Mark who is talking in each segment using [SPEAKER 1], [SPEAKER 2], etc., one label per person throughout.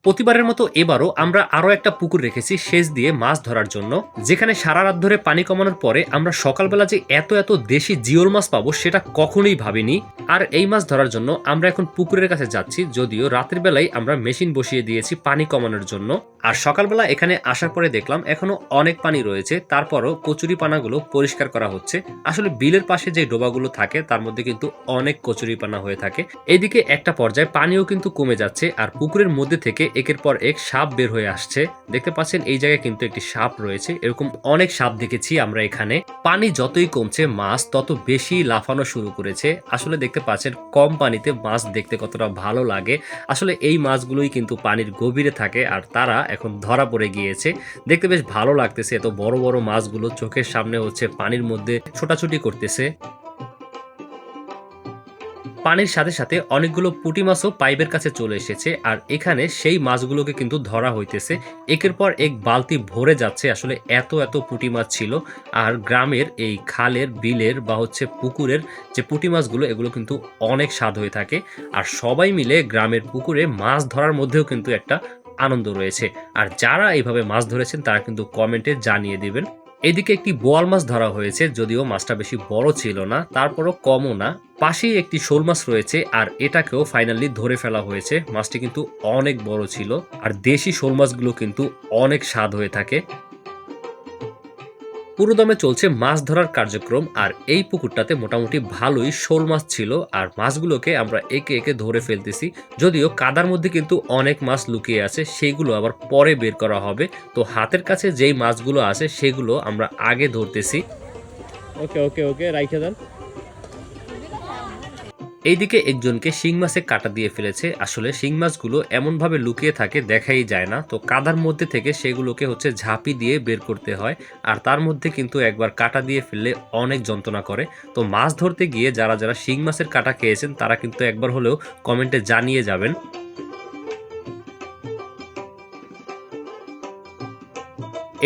[SPEAKER 1] প্রতিবারের মতো এবারও আমরা আরো একটা পুকুর রেখেছি সেচ দিয়ে মাছ ধরার জন্য, যেখানে সারা রাত ধরে পানি কমানোর পরে আমরা সকালবেলা যে এত এত দেশি জিওল মাছ পাবো সেটা কখনোই ভাবিনি। আর এই মাছ ধরার জন্য আমরা এখন পুকুরের কাছে যাচ্ছি, যদিও রাতের বেলায় আমরা মেশিন বসিয়ে দিয়েছি পানি কমানোর জন্য। আর সকালবেলা এখানে আসার পরে দেখলাম এখনো অনেক পানি রয়েছে, তারপরও কচুরি পানাগুলো পরিষ্কার করা হচ্ছে। আসলে বিলের পাশে যে ডোবাগুলো থাকে তার মধ্যে কিন্তু অনেক কচুরি পানা হয়ে থাকে। এদিকে একটা পর্যায়ে পানিও কিন্তু কমে যাচ্ছে, আর পুকুরের মধ্যে থেকে একের পর এক সাপ বের হয়ে আসছে। দেখতে পাচ্ছেন এই জায়গায় কিন্তু একটি সাপ রয়েছে, এরকম অনেক সাপ দেখেছি আমরা এখানে। পানি যতই কমছে মাছ তত বেশি লাফানো শুরু করেছে। আসলে দেখতে পাচ্ছেন কম পানিতে মাছ দেখতে কতটা ভালো লাগে। আসলে এই মাছগুলোই কিন্তু পানির গভীরে থাকে, আর তারা এখন ধরা পড়ে গিয়েছে। দেখতে বেশ ভালো লাগতেছে, এত বড় বড় মাছগুলো চোখের সামনে হচ্ছে পানির মধ্যে ছোটাছুটি করতেছে। পানির সাথে সাথে অনেকগুলো পুঁটি মাছও পাইপের কাছে চলে এসেছে, আর এখানে সেই মাছগুলোকে কিন্তু ধরা হইতেছে। একের পর এক বালতি ভরে যাচ্ছে, আসলে এত এত পুঁটি মাছ ছিল। আর গ্রামের এই খালের বিলের বা হচ্ছে পুকুরের যে পুঁটি মাছগুলো এগুলো কিন্তু অনেক স্বাদ হয়ে থাকে। আর সবাই মিলে গ্রামের পুকুরে মাছ ধরার মধ্যেও কিন্তু একটা আনন্দ রয়েছে। আর যারা এইভাবে মাছ ধরেছেন তারা কিন্তু কমেন্টে জানিয়ে দিবেন। এদিকে একটি বোয়াল মাছ ধরা হয়েছে, যদিও মাছটা বেশি বড় ছিল না, তারপরও কমও না। পাশেই একটি শোল মাছ রয়েছে, আর এটাকেও ফাইনালি ধরে ফেলা হয়েছে। মাছটি কিন্তু অনেক বড় ছিল, আর দেশি শোল মাছগুলো কিন্তু অনেক স্বাদ হয়ে থাকে। পুরোদমে চলছে মাছ ধরার কার্যক্রম, আর এই পুকুরটাতে মোটামুটি ভালোই শোল মাছ ছিল। আর মাছগুলোকে আমরা একে একে ধরে ফেলতেছি, যদিও কাদার মধ্যে কিন্তু অনেক মাছ লুকিয়ে আছে, সেগুলো আবার পরে বের করা হবে। তো হাতের কাছে যেই মাছগুলো আছে সেগুলো আমরা আগে ধরতেছি। ওকে ওকে ওকে, রাইখে দেন। এইদিকে একজনকে শিং মাছে কাটা দিয়ে ফেলেছে। আসলে শিং মাছগুলো এমন ভাবে লুকিয়ে থাকে দেখাই যায় না, তো কাদার মধ্যে থেকে সেগুলোকে হচ্ছে ঝাঁপি দিয়ে বের করতে হয়। আর তার মধ্যে কিন্তু একবার কাটা দিয়ে ফেললে অনেক যন্ত্রণা করে। তো মাছ ধরতে গিয়ে যারা যারা শিং মাছের কাটা খেয়েছেন তারা কিন্তু একবার হলেও কমেন্টে জানিয়ে যাবেন।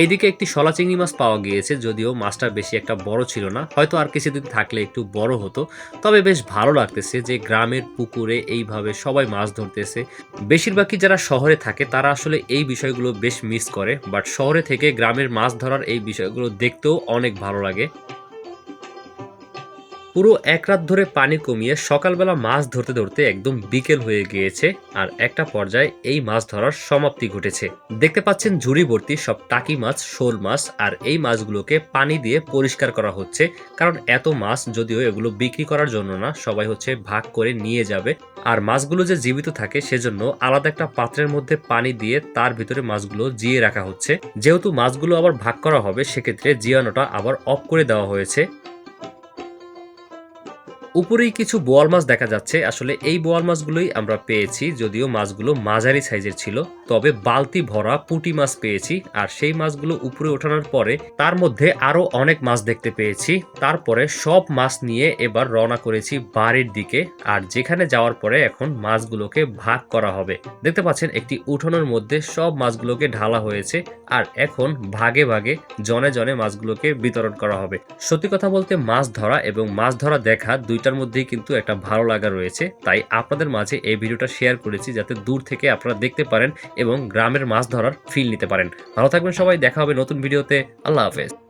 [SPEAKER 1] এইদিকে একটি শলা চিংড়ি মাছ পাওয়া গিয়েছে, যদিও মাছটা বেশি একটা বড় ছিল না, হয়তো আর কিছুদিন থাকলে একটু বড় হতো। তবে বেশ ভালো লাগতেছে যে গ্রামের পুকুরে এইভাবে সবাই মাছ ধরতেছে। বেশিরভাগই যারা শহরে থাকে তারা আসলে এই বিষয়গুলো বেশ মিস করে, বাট শহরে থেকে গ্রামের মাছ ধরার এই বিষয়গুলো দেখতেও অনেক ভালো লাগে। পুরো এক রাত ধরে পানি কমিয়ে সকালবেলা মাছ ধরতে ধরতে একদম বিকেল হয়ে গিয়েছে, আর একটা পর্যায়ে এই মাছ ধরার সমাপ্তি ঘটেছে। দেখতে পাচ্ছেন ঝুড়ি ভর্তি সব টাকি মাছ, শোল মাছ, আর এই মাছগুলোকে পানি দিয়ে পরিষ্কার করা হচ্ছে। কারণ এত মাছ যদিও এগুলো বিক্রি করার জন্য না, সবাই হচ্ছে ভাগ করে নিয়ে যাবে। আর মাছগুলো যে জীবিত থাকে সেজন্য আলাদা একটা পাত্রের মধ্যে পানি দিয়ে তার ভিতরে মাছগুলো জিয়ে রাখা হচ্ছে। যেহেতু মাছগুলো আবার ভাগ করা হবে সেক্ষেত্রে জিয়ানোটা আবার অফ করে দেওয়া হয়েছে। উপরেই কিছু বোয়াল মাছ দেখা যাচ্ছে, আসলে এই বোয়াল মাছগুলোই আমরা পেয়েছি, যদিও মাছগুলো মাঝারি সাইজের ছিল। তবে বালতি ভরা পুঁটি মাছ পেয়েছি, আর সেই মাছগুলো উপরে ওঠানোর পরে তার মধ্যে আরো অনেক মাছ দেখতে পেয়েছি। তারপরে সব মাছ নিয়ে এবার রওনা করেছি বাড়ির দিকে, আর যেখানে যাওয়ার পরে এখন মাছগুলোকে ভাগ করা হবে। দেখতে পাচ্ছেন একটি উঠোনের মধ্যে সব মাছগুলোকে ঢালা হয়েছে, আর এখন ভাগে ভাগে জনে জনে মাছগুলোকে বিতরণ করা হবে। সত্যি কথা বলতে মাছ ধরা এবং মাছ ধরা দেখা দুইটার মধ্যেই কিন্তু একটা ভালো লাগা রয়েছে, তাই আপনাদের মাঝে এই ভিডিওটা শেয়ার করেছি যাতে দূর থেকে আপনারা দেখতে পারেন এবং গ্রামের মাছ ধরার ফিল নিতে পারেন। ভালো থাকবেন সবাই, দেখা হবে নতুন ভিডিওতে। আল্লাহ হাফেজ।